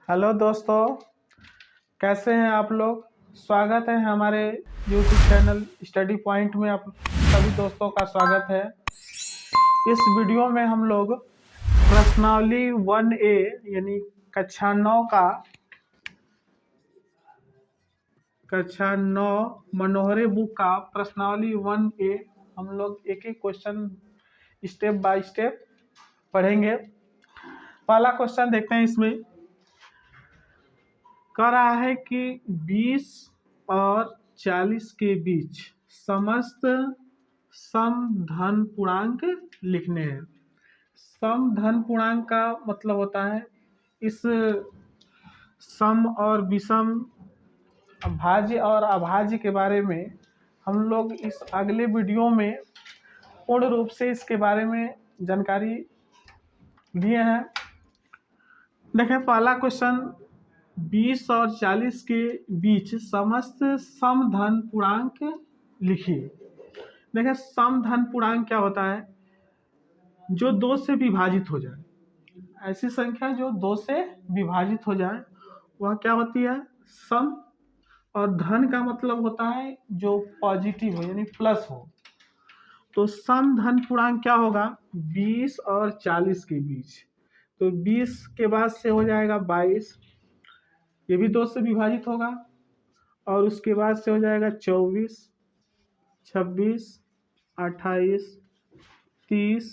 Hello दोस्तों, कैसे हैं आप लोग। स्वागत है हमारे यूट्यूब चैनल स्टडी पॉइंट में। आप सभी दोस्तों का स्वागत है। इस वीडियो में हम लोग प्रश्नावली 1A यानी कक्षा 9 मनोहरे बुक का प्रश्नावली 1A हम लोग एक एक क्वेश्चन स्टेप बाय स्टेप पढ़ेंगे। पहला क्वेश्चन देखते हैं। इसमें कह रहा है कि 20 और 40 के बीच समस्त सम धन पूर्णांक लिखने हैं। सम धन पूर्णांक का मतलब होता है इस सम और विषम, भाज्य और अभाज्य के बारे में हम लोग इस अगले वीडियो में पूर्ण रूप से इसके बारे में जानकारी दिए हैं। देखें पहला क्वेश्चन, 20 और 40 के बीच समस्त समधन पूर्णांक लिखिए। देखें समधन पूर्णांक क्या होता है? जो 2 से विभाजित हो जाए, ऐसी संख्या जो 2 से विभाजित हो जाए वह क्या होती है? सम। और धन का मतलब होता है जो पॉजिटिव हो यानी प्लस हो। तो समधन पूर्णांक क्या होगा? 20 और 40 के बीच। तो 20 के बाद से हो जाएगा 22, ये भी 2 से विभाजित होगा। और उसके बाद से हो जाएगा 24, 26, 28, 30,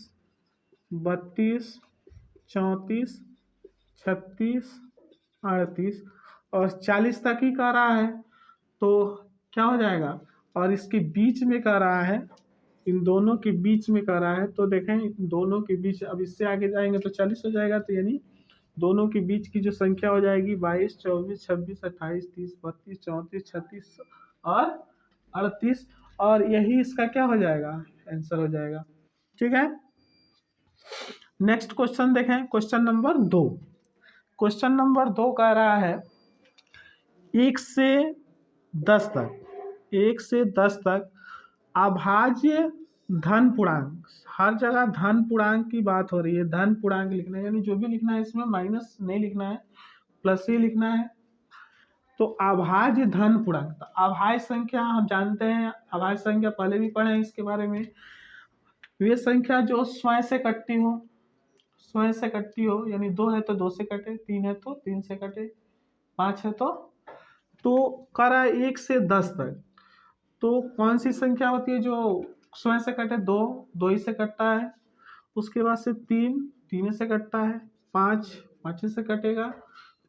32, 34, 36, 38 और 40 तक ही कह रहा है। तो क्या हो जाएगा? और इसके बीच में कह रहा है, इन दोनों के बीच में कह रहा है। तो देखें इन दोनों के बीच, अब इससे आगे जाएंगे तो 40 हो जाएगा। तो यानी दोनों के बीच की जो संख्या हो जाएगी 22, 24, 26, 28, 30, 32, 34, 36 और 38। और यही इसका क्या हो जाएगा? आंसर हो जाएगा। ठीक है। नेक्स्ट क्वेश्चन देखें, क्वेश्चन नंबर 2। क्वेश्चन नंबर 2 कह रहा है 1 से 10 तक, 1 से 10 तक अभाज्य धन पूर्णांक। हर जगह धन पूर्णांक की बात हो रही है। धन पूर्णांक लिखना है, यानी जो भी लिखना है इसमें माइनस नहीं लिखना है, प्लस ही लिखना है। तो अभाज्य धन पूर्णांक, तो अभाज्य संख्या हम जानते हैं, अभाज्य संख्या पहले भी पढ़े हैं इसके बारे में। वे संख्या जो स्वयं से कटती हो, स्वयं से कटती हो, यानी 2 है तो 2 से कटे, 3 है तो 3 से कटे, 5 है तो कह रहा है 1 से 10 तक। तो कौन सी संख्या होती है जो स्वयं से कटे? 2, 2 ही से कटता है। उसके बाद से 3, 3 से कटता है। 5, 5 से कटेगा।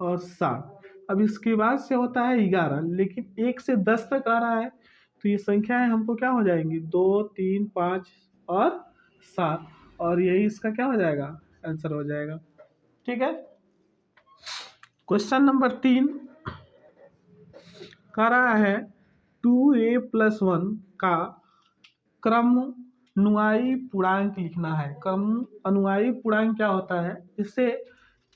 और 7, अब इसके बाद से होता है 11। लेकिन 1 से 10 तक आ रहा है तो ये संख्याएं हमको क्या हो जाएंगी? 2, 3, 5 और 7। और यही इसका क्या हो जाएगा? आंसर हो जाएगा। ठीक है। क्वेश्चन नंबर 3 कह रहा है 2a + 1 का क्रम अनुयायी पूर्णांक लिखना है। क्रम अनुयायी पूर्णांक क्या होता है? इससे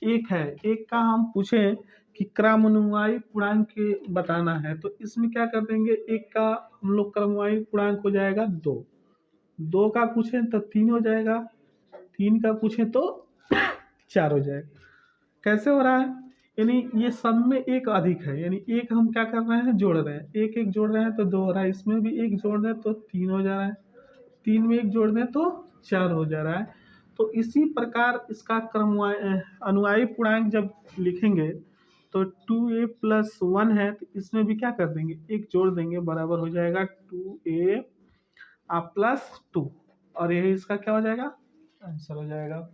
एक है, एक का हम पूछें कि क्रम अनुयायी पूर्णांक बताना है तो इसमें क्या कर देंगे? एक का हम लोग क्रम अनुयायी पूर्णांक हो जाएगा 2, 2 का पूछें तो 3 हो जाएगा, 3 का पूछें तो 4 हो जाएगा। कैसे हो रहा है? यानी ये सब में एक अधिक है, यानी एक हम क्या कर रहे हैं? जोड़ रहे हैं। एक एक जोड़ रहे हैं तो 2 हो रहा है, इसमें भी एक जोड़ रहे हैं तो 3 हो जा रहा है, 3 में एक जोड़ दें तो 4 हो जा रहा है। तो इसी प्रकार इसका क्रम अनुयायी पूर्णांक जब लिखेंगे तो 2a + 1 है तो इसमें भी क्या कर देंगे? एक जोड़ देंगे, बराबर हो जाएगा 2a + 2। और यही इसका क्या हो जाएगा? आंसर हो जाएगा।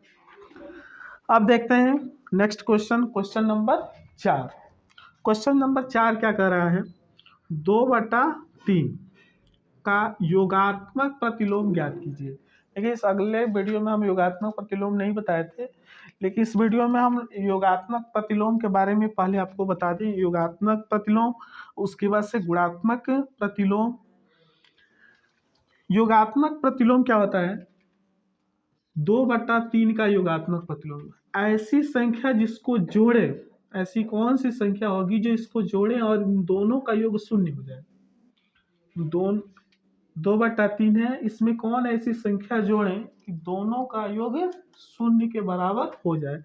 अब देखते हैं next question, question number 4। Question number 4 क्या कह रहा है? 2/3 का योगात्मक प्रतिलोम ज्ञात कीजिए। देखिए इस अगले वीडियो में हम योगात्मक प्रतिलोम नहीं बताए थे, लेकिन इस वीडियो में हम योगात्मक प्रतिलोम के बारे में पहले आपको बता दें। योगात्मक प्रतिलोम, उसके बाद से गुणात्मक प्रतिलोम। योगात्मक प्रतिलोम क्या होता है? 2/3 का योगात्मक प्रतिलोम ऐसी संख्या जिसको जोड़े, ऐसी कौन सी संख्या होगी जो इसको जोड़े और इन दोनों का योग 0 हो जाए? 2/3 है, इसमें कौन ऐसी संख्या जोड़ें कि दोनों का योग 0 के बराबर हो जाए?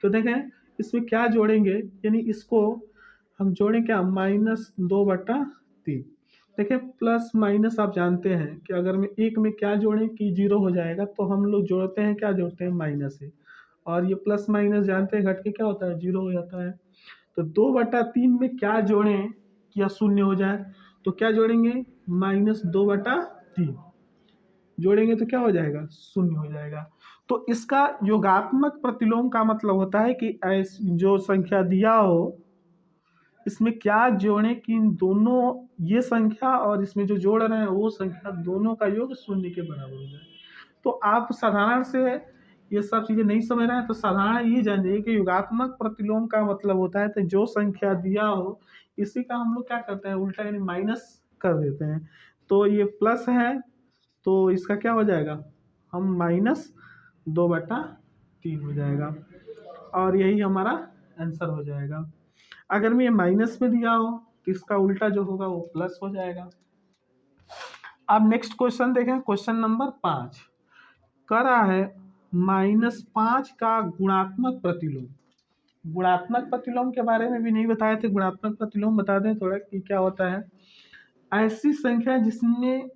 तो देखें इसमें क्या जोड़ेंगे, यानी इसको हम जोड़ें क्या, -2/3। देखिए प्लस माइनस आप जानते हैं कि अगर मैं एक में क्या जोड़ें कि जीरो हो जाएगा, तो हम लोग जोड़ते हैं, क्या जोड़ते हैं, माइनस है। और ये प्लस माइनस जानते हैं घट के क्या होता है, जीरो हो जाता है। तो 2/3 में क्या जोड़ें कि यह शून्य हो जाए, तो क्या जोड़ेंगे, -2/3 जोड़ेंगे तो क्या हो जाएगा, शून्य हो जाएगा। तो इसका योगात्मक प्रतिलोम का मतलब होता है कि ऐसी जो संख्या दिया हो इसमें क्या जोड़ें कि इन दोनों, ये संख्या और इसमें जो जोड़ रहे हैं वो संख्या, दोनों का योग शून्य के बराबर हो जाए। तो आप साधारण से ये सब चीज़ें नहीं समझ रहे हैं तो साधारण ये जान जाइए कि योगात्मक प्रतिलोम का मतलब होता है तो जो संख्या दिया हो इसी का हम लोग क्या करते हैं, उल्टा यानी माइनस कर देते हैं। तो ये प्लस है तो इसका क्या हो जाएगा, हम -2/3 हो जाएगा, और यही हमारा आंसर हो जाएगा। अगर मैं ये माइनस में दिया हो तो इसका उल्टा जो होगा वो प्लस हो जाएगा। अब नेक्स्ट क्वेश्चन देखें, क्वेश्चन नंबर 5 कह रहा है -5 का गुणात्मक प्रतिलोम। गुणात्मक प्रतिलोम के बारे में भी नहीं बताए थे, गुणात्मक प्रतिलोम बता दें थोड़ा कि क्या होता है। ऐसी संख्या जिसमें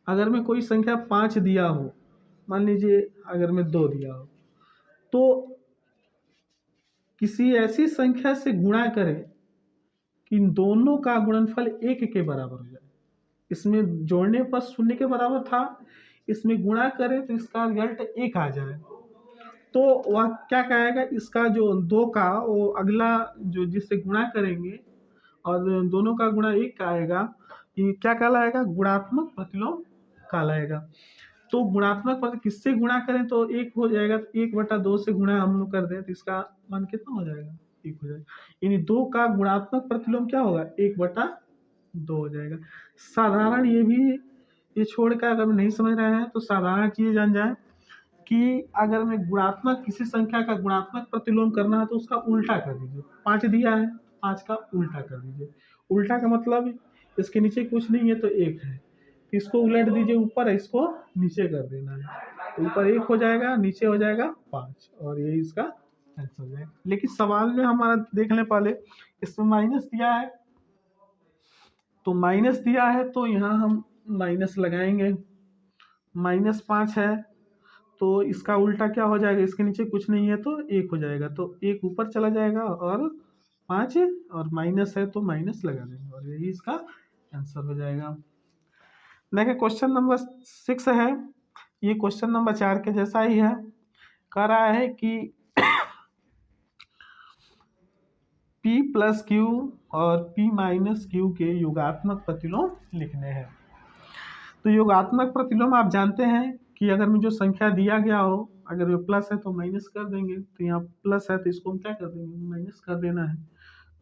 अगर मैं कोई संख्या 5 दिया हो, मान लीजिए अगर मैं 2 दिया हो, तो किसी ऐसी संख्या से गुणा करें कि इन दोनों का गुणनफल 1 के बराबर हो जाए। इसमें जोड़ने पर शून्य के बराबर था, इसमें गुणा करें तो इसका रिजल्ट 1 आ जाए, तो वह क्या कहेगा, इसका जो 2 का वो अगला जो जिससे गुणा करेंगे और दोनों का गुणा 1 का आएगा, ये क्या कहलाएगा, गुणात्मक प्रतिलोम कहलाएगा। तो गुणात्मक प्रतिलोम किससे गुणा करें तो 1 हो जाएगा, तो 1/2 से गुणा हम लोग कर दें तो इसका मान कितना हो जाएगा, 1 हो जाएगा। यानी 2 का गुणात्मक प्रतिलोम क्या होगा, 1/2 हो जाएगा। साधारण ये भी, ये छोड़कर अगर नहीं समझ रहे हैं तो साधारण चीज़ जान जाए कि अगर मैं गुणात्मक किसी संख्या का गुणात्मक प्रतिलोम करना है तो उसका उल्टा कर दीजिए। 5 दिया है, 5 का उल्टा कर दीजिए। उल्टा का मतलब इसके नीचे कुछ नहीं है तो 1 है, इसको उलट दीजिए, ऊपर है इसको नीचे कर देना है, तो ऊपर 1 हो जाएगा, नीचे हो जाएगा 5, और यही इसका आंसर हो जाएगा। लेकिन सवाल में हमारा देख लें पहले, इसमें माइनस दिया है, तो माइनस दिया है तो यहाँ हम माइनस लगाएंगे। -5 है तो इसका उल्टा क्या हो जाएगा, इसके नीचे कुछ नहीं है तो 1 हो जाएगा, तो 1 ऊपर चला जाएगा और 5 और माइनस है तो माइनस लगा देंगे, और यही इसका आंसर हो जाएगा। देखिए क्वेश्चन नंबर 6 है, ये क्वेश्चन नंबर 4 के जैसा ही है। कह रहा है कि P+Q और P-Q के योगात्मक प्रतिलोम लिखने हैं। तो योगात्मक प्रतिलोम आप जानते हैं कि अगर में जो संख्या दिया गया हो, अगर वो प्लस है तो माइनस कर देंगे, तो यहाँ प्लस है तो इसको हम क्या कर देंगे, माइनस कर देना है।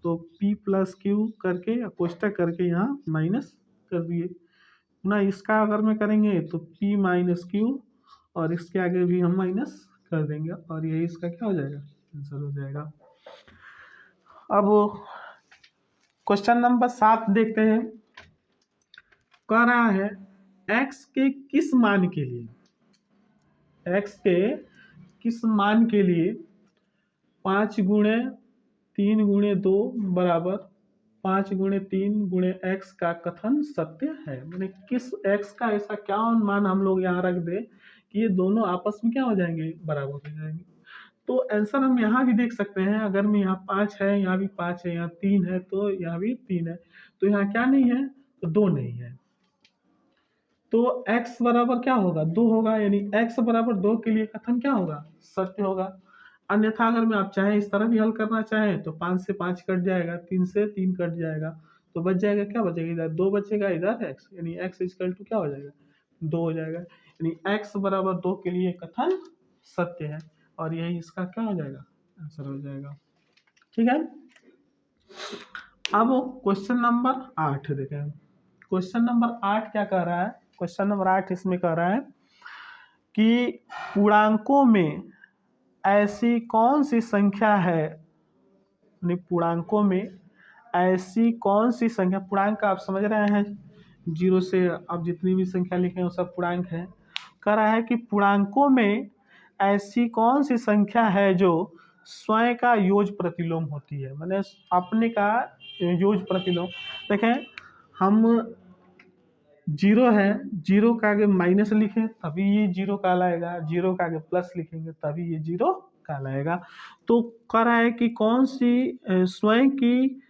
तो P+Q करके कोष्टक करके यहाँ माइनस कर दिए ना, इसका अगर में करेंगे तो P-Q और इसके आगे भी हम माइनस कर देंगे, और यही इसका क्या हो जाएगा, आंसर हो जाएगा। अब क्वेश्चन नंबर 7 देखते हैं। कह रहा है x के किस मान के लिए, x के किस मान के लिए 5 गुणे 3 गुणे 2 बराबर 5 गुणे 3 गुणे x का कथन सत्य है। मैंने किस x का ऐसा क्या मान हम लोग यहाँ रख दे कि ये दोनों आपस में क्या हो जाएंगे, बराबर हो जाएंगे। तो आंसर हम यहाँ भी देख सकते हैं, अगर में यहाँ 5 है, यहाँ भी 5 है, यहाँ 3 है तो यहाँ भी 3 है, तो यहाँ क्या नहीं है, तो 2 नहीं है, तो x बराबर क्या होगा, 2 होगा, यानी x बराबर 2 के लिए कथन क्या होगा, सत्य होगा। अन्यथा अगर मैं आप चाहें इस तरह भी हल करना चाहें तो 5 से 5 कट जाएगा, 3 से 3 कट जाएगा, तो बच जाएगा, क्या बचेगा, इधर 2 बचेगा, इधर x, यानी x इक्वल टू क्या हो जाएगा, 2 हो जाएगा, यानी x बराबर 2 के लिए कथन सत्य है, और यही इसका क्या हो जाएगा, आंसर हो जाएगा। ठीक है, अब क्वेश्चन नंबर 8 देखें। क्वेश्चन नंबर 8 क्या कह रहा है, क्वेश्चन नंबर 8 इसमें कह रहा है कि पूर्णांकों में ऐसी कौन सी संख्या है, पूर्णांकों में ऐसी कौन सी संख्या, पूर्णांक आप समझ रहे हैं, 0 से आप जितनी भी संख्या लिखे वो सब पूर्णांक है। कह रहा है कि पूर्णांकों में ऐसी कौन सी संख्या है जो स्वयं का योज प्रतिलोम होती है, मैंने अपने का योज प्रतिलोम। देखें, हम जीरो है, जीरो के आगे माइनस लिखें तभी ये जीरो कहलाएगा, जीरो के आगे प्लस लिखेंगे तभी ये जीरो कहलाएगा। तो कह रहा है कि कौन सी स्वयं की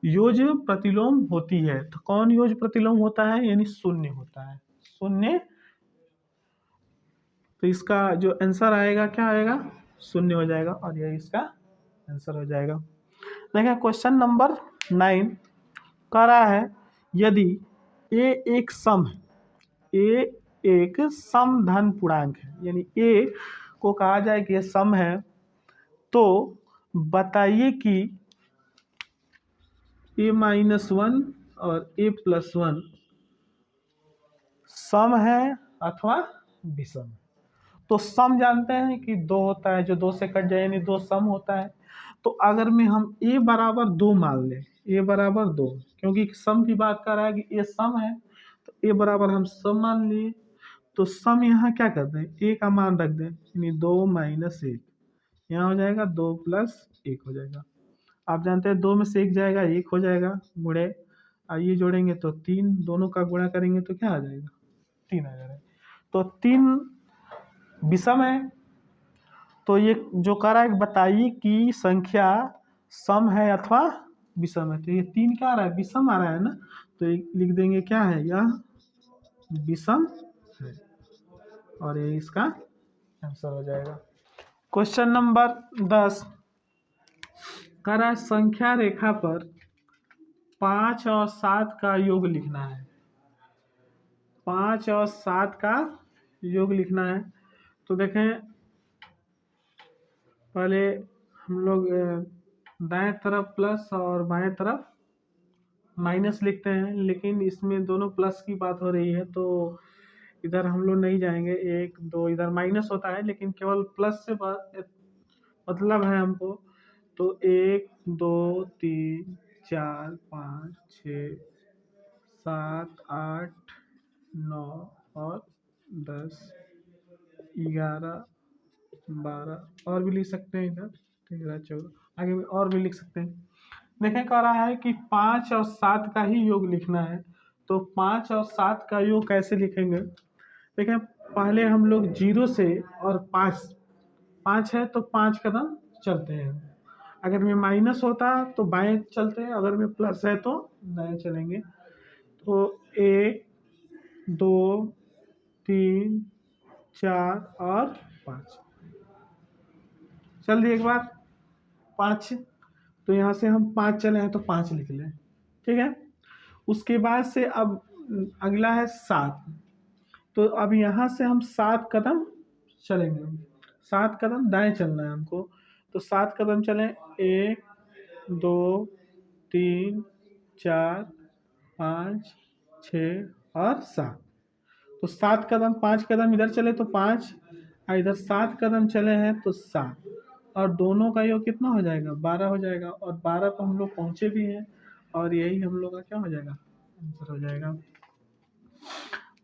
योज प्रतिलोम होती है, तो कौन योज प्रतिलोम होता है, यानी शून्य होता है, शून्य। तो इसका जो आंसर आएगा क्या आएगा, शून्य हो जाएगा, और यही इसका आंसर हो जाएगा। देखिए क्वेश्चन नंबर 9 कह रहा है यदि ए एक सम है, ए एक सम धन पूर्णांक है, यानी ए को कहा जाए कि ये सम है, तो बताइए कि a-1 और a+1 सम है अथवा विषम। तो सम जानते हैं कि दो होता है, जो दो से कट जाए यानी दो सम होता है। तो अगर में हम a बराबर 2 मान लें, a बराबर 2, क्योंकि सम की बात कर रहा है कि a सम है, तो a बराबर हम सम मान लिए। तो सम यहाँ क्या करते हैं, a का मान रख दें, यानी 2 - 1, यहाँ हो जाएगा 2 + 1 हो जाएगा। आप जानते हैं 2 में से 1 जाएगा 1 हो जाएगा, गुणे और ये जोड़ेंगे तो 3, दोनों का गुणा करेंगे तो क्या आ जाएगा, 3 आ जाएगा। तो 3 विषम है। तो ये जो कह रहा है बताइए कि संख्या सम है अथवा विषम है, तो ये 3 क्या आ रहा है, विषम आ रहा है ना, तो ये लिख देंगे क्या है, यह विषम है, और ये इसका आंसर हो जाएगा। क्वेश्चन नंबर 10 कह रहा है संख्या रेखा पर 5 और 7 का योग लिखना है, 5 और 7 का योग लिखना है। तो देखें पहले हम लोग दाएं तरफ प्लस और बाएं तरफ माइनस लिखते हैं, लेकिन इसमें दोनों प्लस की बात हो रही है तो इधर हम लोग नहीं जाएंगे, 1 2 इधर माइनस होता है, लेकिन केवल प्लस से मतलब है हमको। तो 1 2 3 4 5 6 7 8 9 और 10 11 12 और भी लिख सकते हैं इधर, 13 14 आगे भी और भी लिख सकते हैं। देखें कह रहा है कि 5 और 7 का ही योग लिखना है। तो 5 और 7 का योग कैसे लिखेंगे, देखें पहले हम लोग 0 से और 5 है तो 5 कदम चलते हैं, अगर में माइनस होता तो बाएं चलते हैं, अगर में प्लस है तो दाएं चलेंगे। तो 1 2 3 4 और 5 चल दिए एक बार 5, तो यहाँ से हम 5 चले हैं तो 5 लिख लें, ठीक है। उसके बाद से अब अगला है 7, तो अब यहाँ से हम 7 कदम चलेंगे, 7 कदम दाएं चलना है हमको। तो 7 कदम चलें, 1 2 3 4 5 6 और 7। तो 7 कदम, 5 कदम इधर चले तो 5, और इधर 7 कदम चले हैं तो 7, और दोनों का योग कितना हो जाएगा, 12 हो जाएगा, और 12 पर हम लोग पहुँचे भी हैं, और यही हम लोग का क्या हो जाएगा, आंसर हो जाएगा।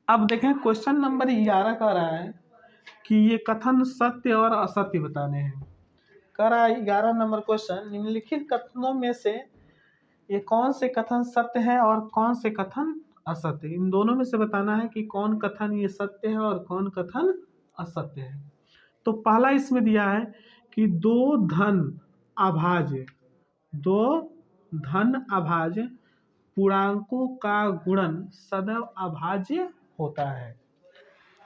अब देखें क्वेश्चन नंबर 11 का रहा है कि ये कथन सत्य और असत्य बताने हैं। कह रहा है 11 नंबर क्वेश्चन, निम्नलिखित कथनों में से ये कौन से कथन सत्य है और कौन से कथन असत्य, इन दोनों में से बताना है कि कौन कथन ये सत्य है और कौन कथन असत्य है। तो पहला इसमें दिया है कि दो धन अभाज्य पूर्णांकों का गुणन सदैव अभाज्य होता है।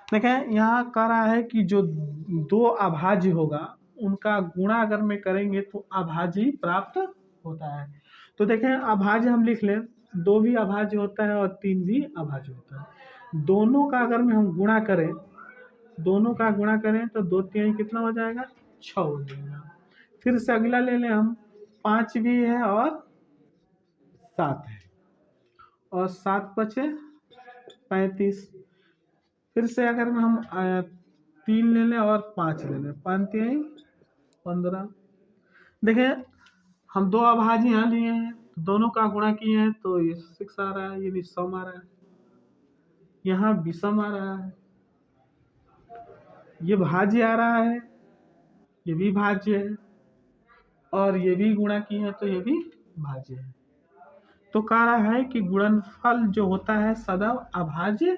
देखें यहाँ कह रहा है कि जो दो अभाज्य होगा उनका गुणा अगर में करेंगे तो अभाज्य प्राप्त होता है। तो देखें अभाज्य हम लिख लें, 2 भी अभाज्य होता है और 3 भी अभाज्य होता है। दोनों का अगर में हम गुणा करें, दोनों का गुणा करें तो 2 3 कितना हो जाएगा, 6 हो जाएगा। फिर से अगला ले लें हम, 5 भी है और 7 है, और 7 बचे 35। फिर से अगर हम 3 ले लें और 5 ले लें, 5 3 15। देखिए हम दो अभाज्य यहाँ लिए हैं, तो दोनों का गुणा किए हैं तो ये 6 आ रहा है, ये विषम आ रहा है, यहाँ विषम आ रहा है, ये भाज्य आ रहा है, ये भी भाज्य है, और ये भी गुणा की है तो ये भी भाज्य है। तो कह रहा है कि गुणनफल जो होता है सदैव अभाज्य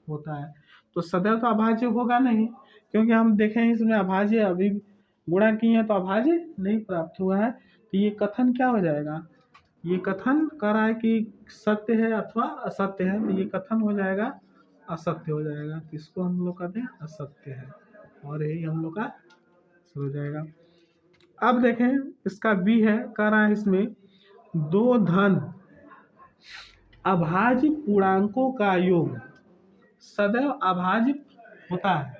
होता है। तो सदैव तो अभाज्य होगा नहीं, क्योंकि हम देखें इसमें अभाज्य अभी गुणा किए हैं तो अभाज्य नहीं प्राप्त हुआ है। तो ये कथन क्या हो जाएगा, ये कथन कह रहा है कि सत्य है अथवा असत्य है, तो ये कथन हो जाएगा असत्य हो जाएगा। तो इसको हम लोग कहते हैं असत्य है, और यही हम लोग का हो जाएगा। अब देखें इसका बी है, कह रहा है इसमें दो धन अभाज्य पूर्णांकों का योग सदैव अभाज्य होता है।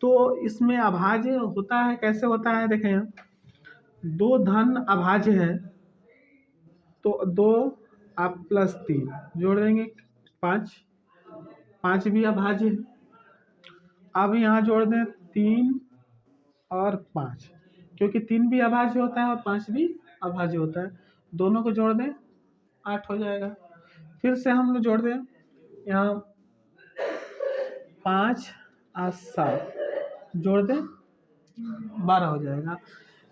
तो इसमें अभाज्य होता है, कैसे होता है देखें, दो धन अभाज्य है तो दो आप प्लस तीन जोड़ देंगे पाँच, पाँच भी अभाज्य है। अब यहाँ जोड़ दें तीन और पाँच, क्योंकि तीन भी अभाज्य होता है और पाँच भी अभाज्य होता है, दोनों को जोड़ दें आठ हो जाएगा। फिर से हम लोग जोड़ दें यहाँ पाँच और सात जोड़ दें 12 हो जाएगा।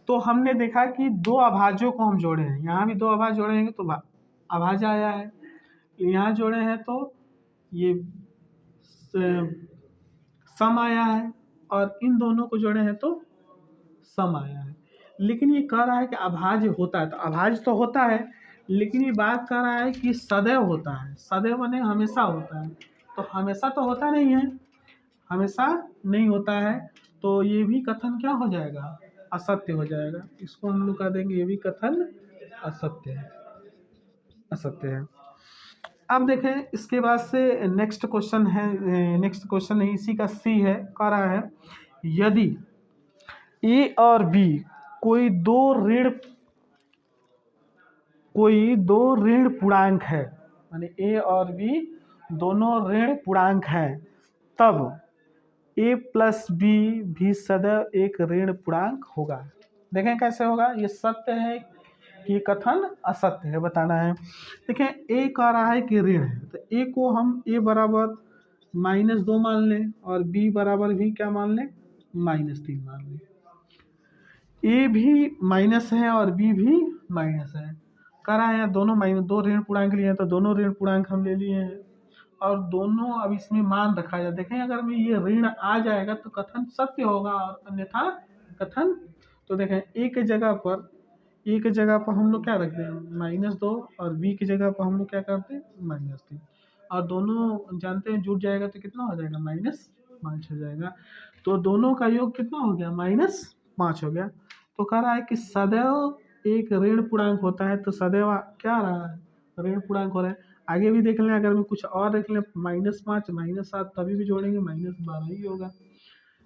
तो हमने देखा कि दो अभाज्यों को हम जोड़े हैं, यहाँ भी दो अभाज्य जोड़ेंगे तो अभाज्य आया है, यहाँ जोड़े हैं तो ये सम आया है, और इन दोनों को जोड़े हैं तो सम आया है। लेकिन ये कह रहा है कि अभाज्य होता है, तो अभाज्य तो होता है, लेकिन ये बात कर रहा है कि सदैव होता है। सदैव माने हमेशा होता है, तो हमेशा तो होता नहीं है, हमेशा नहीं होता है, तो ये भी कथन क्या हो जाएगा, असत्य हो जाएगा। इसको हम लोग कह देंगे ये भी कथन असत्य है, असत्य है। अब देखें इसके बाद से नेक्स्ट क्वेश्चन है, नेक्स्ट क्वेश्चन है इसी का सी है, कह रहा है यदि ए और बी कोई दो ऋण पूर्णांक है, माने ए और बी दोनों ऋण पूर्णांक हैं, तब ए प्लस बी भी सदैव एक ऋण पूर्णांक होगा। देखें कैसे होगा, ये सत्य है कि कथन असत्य है, बताना है। देखें ए कह रहा है कि ऋण है, तो ए को हम ए बराबर -2 मान लें और बी बराबर भी क्या मान लें, -3 मान लें। ए भी माइनस है और बी भी माइनस है, कह रहा है दोनों माइनस, दो ऋण पूर्णांक लिए हैं तो दोनों ऋण पूर्णांक हम ले लिए हैं, और दोनों अब इसमें मान रखा जाए। देखें अगर में ये ऋण आ जाएगा तो कथन सत्य होगा और अन्यथा कथन, तो देखें ए की जगह पर हम लोग क्या रखते हैं -2 और बी की जगह पर हम लोग क्या करते हैं -3, और दोनों जानते हैं जुट जाएगा तो कितना हो जाएगा -5 हो जाएगा। तो दोनों का योग कितना हो गया, -5 हो गया। तो कह रहा है कि सदैव एक ऋण पूर्णांक होता है, तो सदैव क्या रहा है, ऋण पूर्णांक हो रहा है। आगे भी देख लें, अगर मैं कुछ और देख लें -5 -7 तभी भी जोड़ेंगे -12 ही होगा,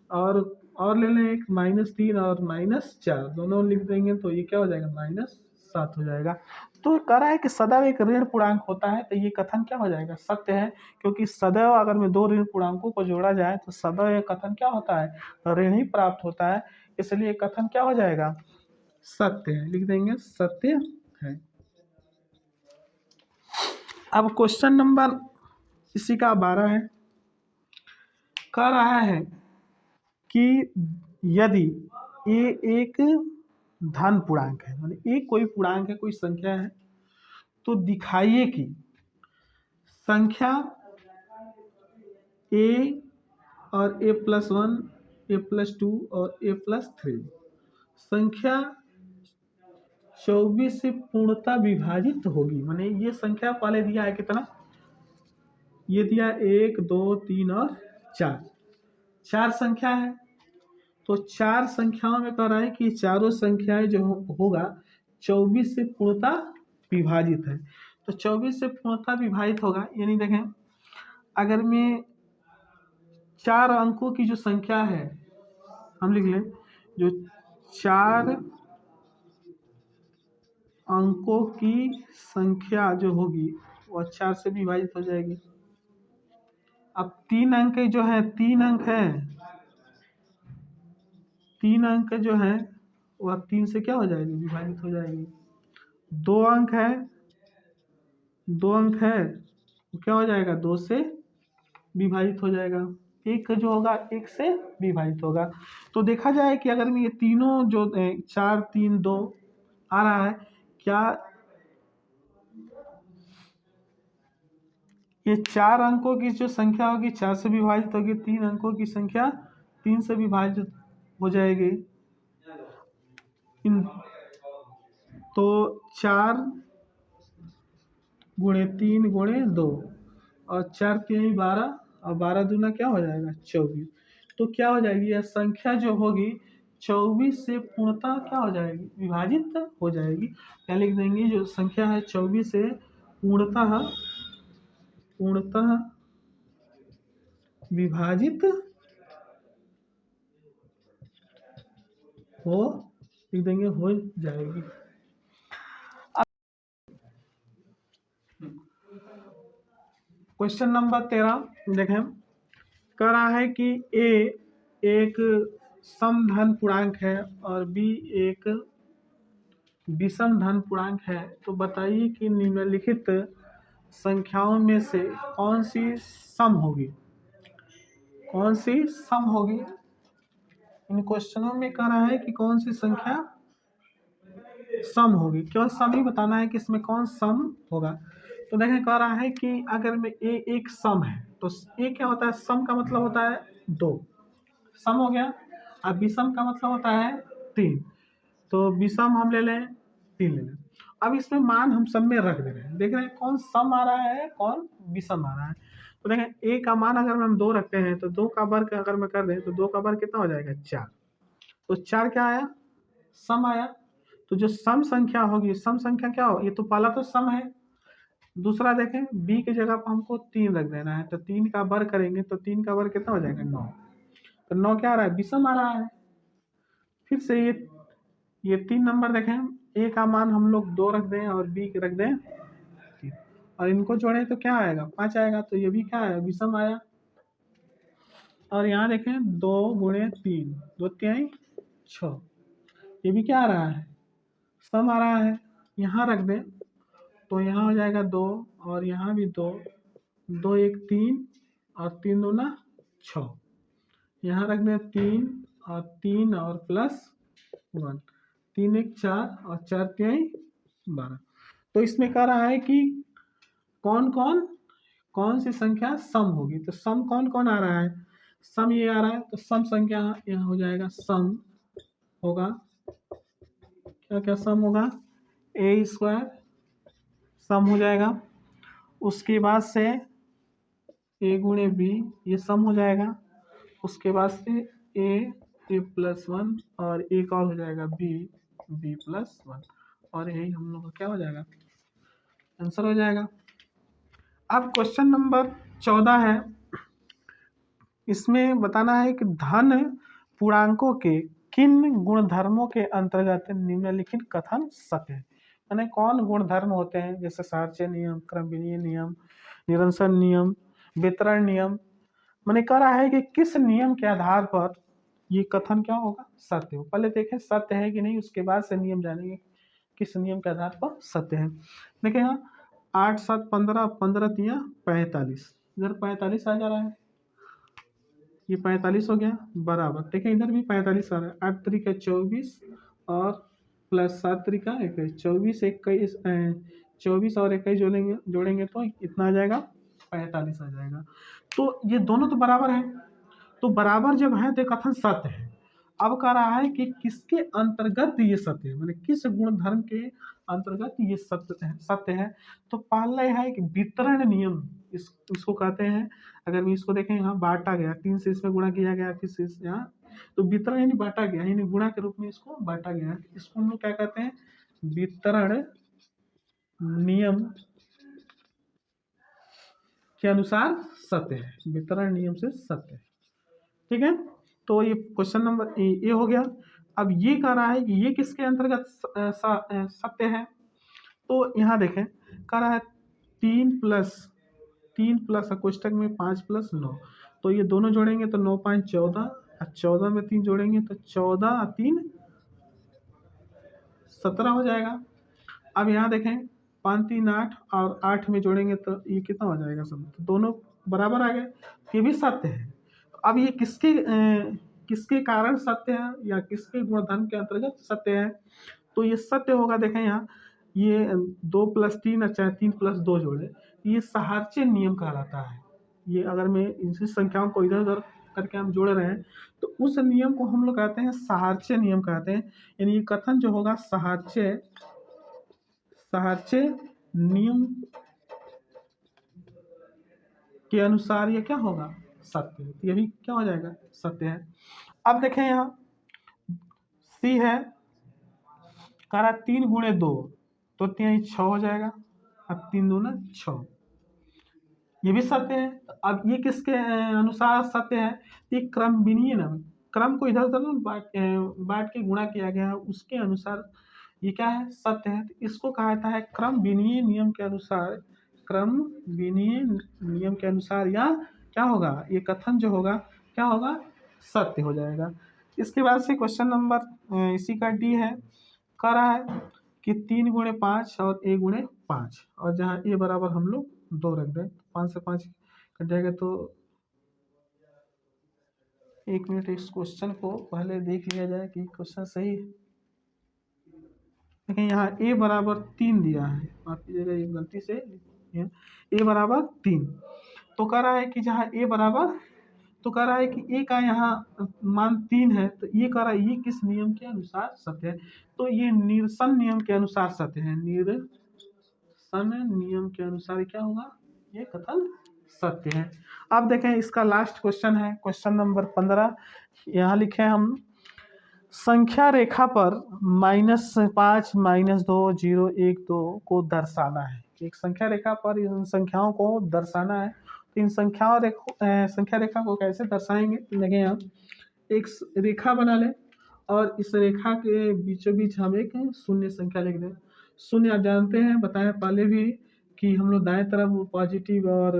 और ले लें एक -3 और -4 दोनों लिख देंगे तो ये क्या हो जाएगा -7 हो जाएगा। तो कह रहा है कि सदैव एक ऋण पूर्णांक होता है, तो ये कथन क्या हो जाएगा, सत्य है, क्योंकि सदैव अगर में दो ऋण पूर्णांकों को जोड़ा जाए तो सदैव ये कथन क्या होता है, ऋण ही प्राप्त होता है, इसलिए कथन क्या हो जाएगा, सत्य है, लिख देंगे सत्य है। अब क्वेश्चन नंबर इसी का 12 है, कह रहा है कि यदि ए एक धन पूर्णांक है, मतलब ए कोई पूर्णांक है, कोई संख्या है, तो दिखाइए कि संख्या ए और a+1 a+2 और a+3 संख्या 24 से पूर्णतः विभाजित होगी। माने ये संख्या पहले दिया है कितना, ये दिया 1 2 3 और 4 संख्या है। तो 4 संख्याओं में कह रहा है कि चारों संख्याएं जो होगा 24 से पूर्णतः विभाजित है। तो 24 से पूर्णतः विभाजित होगा, यानी देखें अगर मैं 4 अंकों की जो संख्या है, हम लिख लें जो 4 अंकों की संख्या जो होगी वह 4 से विभाजित हो जाएगी। अब 3 अंक जो है, 3 अंक है, 3 अंक जो है वह 3 से क्या हो जाएगी, विभाजित हो जाएगी। 2 अंक है, 2 अंक है, वो क्या हो जाएगा, 2 से विभाजित हो जाएगा। एक जो होगा 1 से विभाजित होगा। तो देखा जाए कि अगर मैं ये तीनों जो 4 3 2 आ रहा है क्या? ये 4 अंकों की जो संख्या होगी 4 से विभाजित होगी, 3 अंकों की संख्या 3 से विभाजित हो जाएगी। इन तो 4 गुणे 3 गुणे 2 और 4 3 12 और 12 दूना क्या हो जाएगा 24। तो क्या हो जाएगी यह संख्या जो होगी 24 से पूर्णतः क्या हो जाएगी विभाजित हो जाएगी। क्या लिख देंगे जो संख्या है 24 से पूर्णतः पूर्णतः विभाजित हो लिख देंगे हो जाएगी। क्वेश्चन नंबर 13 देखें, कह रहा है कि ए एक समधन पूर्णांक है और बी एक विषम धन पूर्णांक है। तो बताइए कि निम्नलिखित संख्याओं में से कौन सी सम होगी, कौन सी सम होगी। इन क्वेश्चनों में कह रहा है कि कौन सी संख्या सम होगी, केवल सम ही बताना है कि इसमें कौन सम होगा। तो देखें कह रहा है कि अगर में ए एक सम है तो ए क्या होता है, सम का मतलब होता है 2, सम हो गया। अब विषम का मतलब होता है 3, तो विषम हम ले लें 3 ले लें। अब इसमें मान हम सब में रख दे रहे हैं, देख रहे हैं कौन सम आ रहा है कौन विषम आ रहा है। तो देखें ए का मान अगर हम 2 रखते हैं तो 2 का वर्ग अगर मैं कर दें तो 2 का वर्ग कितना हो जाएगा 4। तो 4 क्या आया सम आया। तो जो सम संख्या होगी सम संख्या क्या हो, ये तो पहला तो सम है। दूसरा देखें बी की जगह पर हमको 3 रख देना है, तो 3 का वर्ग करेंगे तो 3 का वर्ग कितना हो जाएगा 9। तो 9 क्या आ रहा है विषम आ रहा है। फिर से ये 3 नंबर देखें, ए का मान हम लोग 2 रख दें और बी रख दें 3 और इनको जोड़ें तो क्या आएगा 5 आएगा। तो ये भी क्या आया विषम आया। और यहाँ देखें 2 गुणे 3 2 3 6, ये भी क्या आ रहा है सम आ रहा है। यहाँ रख दें तो यहाँ हो जाएगा 2 और यहाँ भी 2 2 1 3 और 3 दूना 6, यहाँ रख दें 3 और 3 और प्लस 1, 3 1 4 और 4 3 12। तो इसमें कह रहा है कि कौन कौन कौन सी संख्या सम होगी। तो सम कौन कौन आ रहा है, सम ये आ रहा है तो सम संख्या यहाँ हो जाएगा सम होगा क्या क्या सम होगा ए स्क्वायर सम हो जाएगा। उसके बाद से ए गुणे बी ये सम हो जाएगा। उसके बाद से ए प्लस 1 और एक और हो जाएगा बी प्लस 1 और यही हम लोग का क्या हो जाएगा आंसर हो जाएगा। अब क्वेश्चन नंबर 14 है, इसमें बताना है कि धन पूर्णांकों के किन गुणधर्मों के अंतर्गत निम्नलिखित कथन सत्य है। यानी कौन गुणधर्म होते हैं, जैसे सार्चे नियम, क्रमविनीय नियम, निरंतर नियम, वितरण नियम। मैंने कह रहा है कि किस नियम के आधार पर ये कथन क्या होगा सत्य हो। पहले देखें सत्य है कि नहीं, उसके बाद से नियम जानेंगे किस नियम के आधार पर सत्य है। देखें यहाँ 8 7 15 15 3 45, इधर 45 आ जा रहा है, ये 45 हो गया बराबर। देखिए इधर भी 45 आ रहा है, 8 तरीका 24 और प्लस 7 तरीका 21, 24 21 24 और 21 जोड़ेंगे तो इतना आ जाएगा 45 आ जाएगा। तो ये दोनों तो बराबर है, तो बराबर जब है तो कथन सत्य है। अब कह रहा है कि किसके अंतर्गत ये सत्य है, मैंने किस गुण धर्म के अंतर्गत ये सत्य है। तो पहला है कि वितरण नियम इसको कहते हैं। अगर मैं इसको देखें यहाँ बांटा गया 3 से इसमें गुणा किया गया, फिर से यहाँ तो वितरण यानी बांटा गया यानी गुणा के रूप में इसको बांटा गया, इसको हम लोग क्या कहते हैं वितरण नियम के अनुसार सत्य है, वितरण नियम से सत्य है। ठीक है, तो ये क्वेश्चन नंबर ए हो गया। अब ये कह रहा है कि ये किसके अंतर्गत सत्य है। तो यहाँ देखें कह रहा है 3 प्लस कोष्टक में 5 प्लस 9, तो ये दोनों जोड़ेंगे तो 9 5 14 और 14 में 3 जोड़ेंगे तो 14 और 3 17 हो जाएगा। अब यहाँ देखें 5 3 8 और 8 में जोड़ेंगे तो ये कितना हो जाएगा सब, तो दोनों बराबर आ गए, ये भी सत्य है। अब ये किसके कारण सत्य है या किसके गुणधर्म के अंतर्गत सत्य है। तो ये सत्य होगा। देखें यहाँ ये 2+3 और चाहे 3+2 जोड़े, ये सहारचे नियम कहलाता है। ये अगर मैं इनकी संख्याओं को इधर उधर करके हम जोड़ रहे हैं तो उस नियम को हम लोग कहते हैं सहारचे नियम कहते हैं। यानी ये कथन जो होगा सहारचे नियम के अनुसार ये क्या होगा, सत्य है। ये भी क्या हो जाएगा, सत्य है। अब देखें यहाँ सी है, कह रहा 3×2 तो 6 हो जाएगा। अब 3 दूना 6, ये भी सत्य है। अब ये किसके अनुसार सत्य है, ये क्रम विनियम, क्रम को इधर उधर बांट के गुणा किया गया है, उसके अनुसार ये क्या है, सत्य है। तो इसको कहा जाता है क्रम विनिमय नियम के अनुसार, क्रम विनिमय नियम के अनुसार या क्या होगा, ये कथन जो होगा क्या होगा, सत्य हो जाएगा। इसके बाद से क्वेश्चन नंबर इसी का डी है, कह रहा है कि 3×5 और a×5, और जहाँ ए बराबर हम लोग 2 रख दें, 5 से 5 कट जाएगा। तो एक मिनट इस क्वेश्चन को पहले देख लिया जाए कि क्वेश्चन सही। देखिए यहाँ a बराबर 3 दिया है, माफ कीजिएगा ये गलती से, a बराबर 3। तो कह रहा है कि जहाँ a बराबर, तो कह रहा है कि a का यहाँ मान 3 है, तो ये कह रहा है ये किस नियम के अनुसार सत्य है, तो ये निरसन नियम के अनुसार सत्य है। निरसन नियम के अनुसार क्या होगा, ये कथन सत्य है। अब देखें इसका लास्ट क्वेश्चन है, क्वेश्चन नंबर 15। यहाँ लिखे हम संख्या रेखा पर -5, -2, 0, 1, 2 को दर्शाना है। एक संख्या रेखा पर इन संख्याओं को दर्शाना है। तो इन संख्या रेखा को कैसे दर्शाएंगे, देखें हम एक रेखा बना लें और इस रेखा के बीचों बीच हम एक शून्य संख्या लिख दें। शून्य आप जानते हैं, बताया पहले भी कि हम लोग दाएं तरफ पॉजिटिव और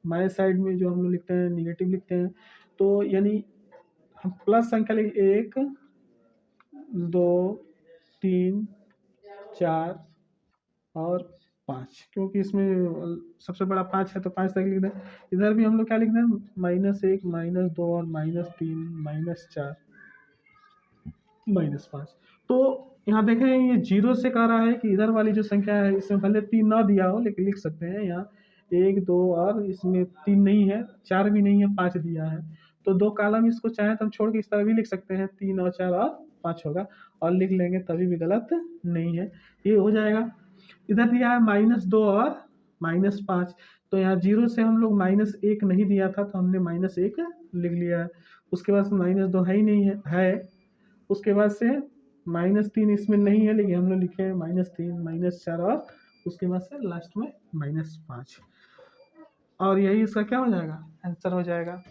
बाएं साइड में जो हम लोग लिखते हैं निगेटिव लिखते हैं। तो यानी हम प्लस संख्या लिख 1, 2, 3, 4 और 5, क्योंकि इसमें सबसे बड़ा 5 है तो 5 तक लिख दें। इधर भी हम लोग क्या लिख दें, -1, -2 और -3, -4, -5। तो यहाँ देखें ये 0 से कह रहा है कि इधर वाली जो संख्या है इसमें भले 3 ना दिया हो लेकिन लिख सकते हैं। यहाँ 1, 2 और इसमें 3 नहीं है, 4 भी नहीं है, 5 दिया है। तो 2 कॉलम इसको चाहे तो हम छोड़ के इस तरह भी लिख सकते हैं, 3 और 4 और 5 होगा, और लिख लेंगे तभी भी गलत नहीं है, ये हो जाएगा। इधर दिया है -2 और -5, तो यहाँ 0 से हम लोग -1 नहीं दिया था तो हमने -1 लिख लिया है। उसके बाद से -2 है ही नहीं है, उसके बाद से -3 इसमें नहीं है लेकिन हम लोग लिखे हैं -3, -4 और उसके बाद से लास्ट में -5, और यही इसका क्या हो जाएगा, आंसर हो जाएगा।